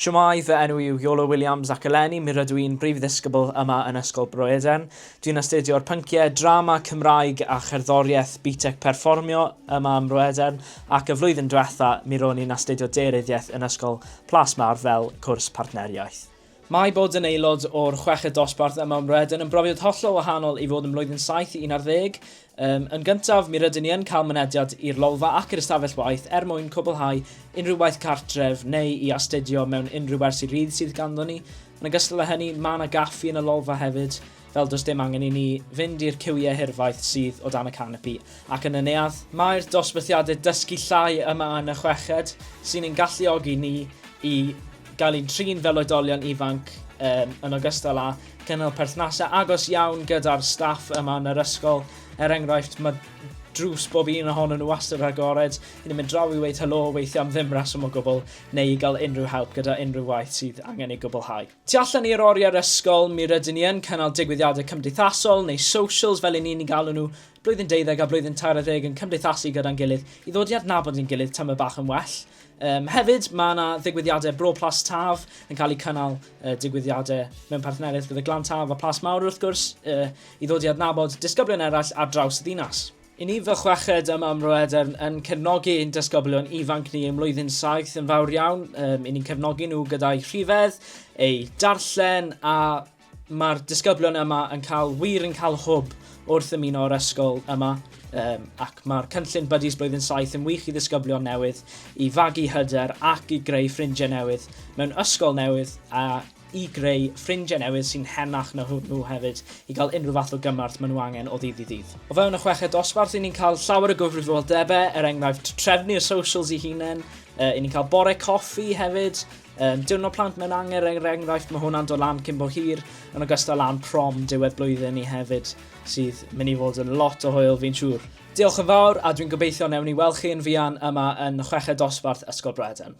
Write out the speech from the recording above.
Siwmai, fy enw yw Iolo ac eleni, mi rydw i'n brif ddisgybl yma yn Ysgol Broeden. Dwi'n astudio'r pynciau drama, Cymraeg a cherddoriaeth BTEC perfformio yma yn Broeden, ac y flwyddyn diwetha mi ro'n i'n astudio deiryddiaeth yn Ysgol Plasmar fel cwrs partneriaeth. Mae bod yn aelod o'r chweched dosbarth yma yn Broeden yn brofiad hollol wahanol i fod yn blwyddyn 7 i 11. Yn gyntaf, mi rydyn ni yn cael mynediad i'r lolfa ac yr ystafell waith mwyn cwblhau unrhyw waith cartref neu i astudio mewn unrhyw wers i rydd sydd ganddo ni. Yn ogystal â hynny, mae yna gaffi yn y lolfa hefyd, fel does dim angen i ni fynd i'r cywiau hirfaeth sydd o dan y canopi. Ac yn y neuadd, mae'r dosbarthiadau dysgu llai yma yn y chweched sy'n ein galluogi ni i gael ein trin fel oedolion ifanc yn ogystal â cynnal perthnasau agos iawn gyda'r staff yma yn yr ysgol. Enghraifft, mae drws bob un ohonyn nhw wastad agored, i ni'n mynd draw i weid helo weithio am ddim reswm o gwbl, neu i gael unrhyw help gyda unrhyw waith sydd angen ei gwblhau. Tu allan i'r oriau'r ysgol, mi rydyn ni yn cynnal digwyddiadau cymdeithasol neu socials fel ni'n galw nhw, blwyddyn 12 a blwyddyn 13 yn cymdeithasu gyda'n gilydd i ddod i adnabod ein gilydd tyma bach yn well. Hefyd, mae yna ddigwyddiadau Bro Plas Taf yn cael eu cynnal digwyddiadau mewn partneriaeth gyda Glan Taf a Plas Mawr wrth gwrs i ddod i adnabod disgyblion eraill ar draws y ddinas. I ni fel chweched yma ym Mroeden yn cefnogi ein disgyblion ifanc ni ym mlwyddyn 7 yn fawr iawn. I ni'n cefnogi nhw gyda'i rhifedd, eu darllen a mae'r disgyblion yma yn cael hwb wrth ymuno o'r ysgol yma. Ac mae'r cynllun Buddies blwyddyn 7 yn wych i ddisgyblion newydd i fagu hyder ac i greu ffrindiau newydd mewn ysgol newydd a i greu ffrindiau newydd sy'n henach na nhw hefyd i gael unrhyw fath o gymorth maen nhw angen o ddydd i ddydd. O fewn y chweched dosbarth, i ni'n cael llawer o gyfrifoldebau, enghraifft trefnu'r socials i hunain, i ni'n cael bore coffi hefyd, diwrnod plant mewn enghraifft, mae hwnna'n dod lan cyn bo hir, yn ogystal lan prom diwedd blwyddyn ni hefyd, sydd mynd i fod yn lot o hwyl fi'n siŵr. Diolch yn fawr, a dwi'n gobeithio newn ni weld chi yn fuan yma yn chweched dosbarth Ysgol Broeden.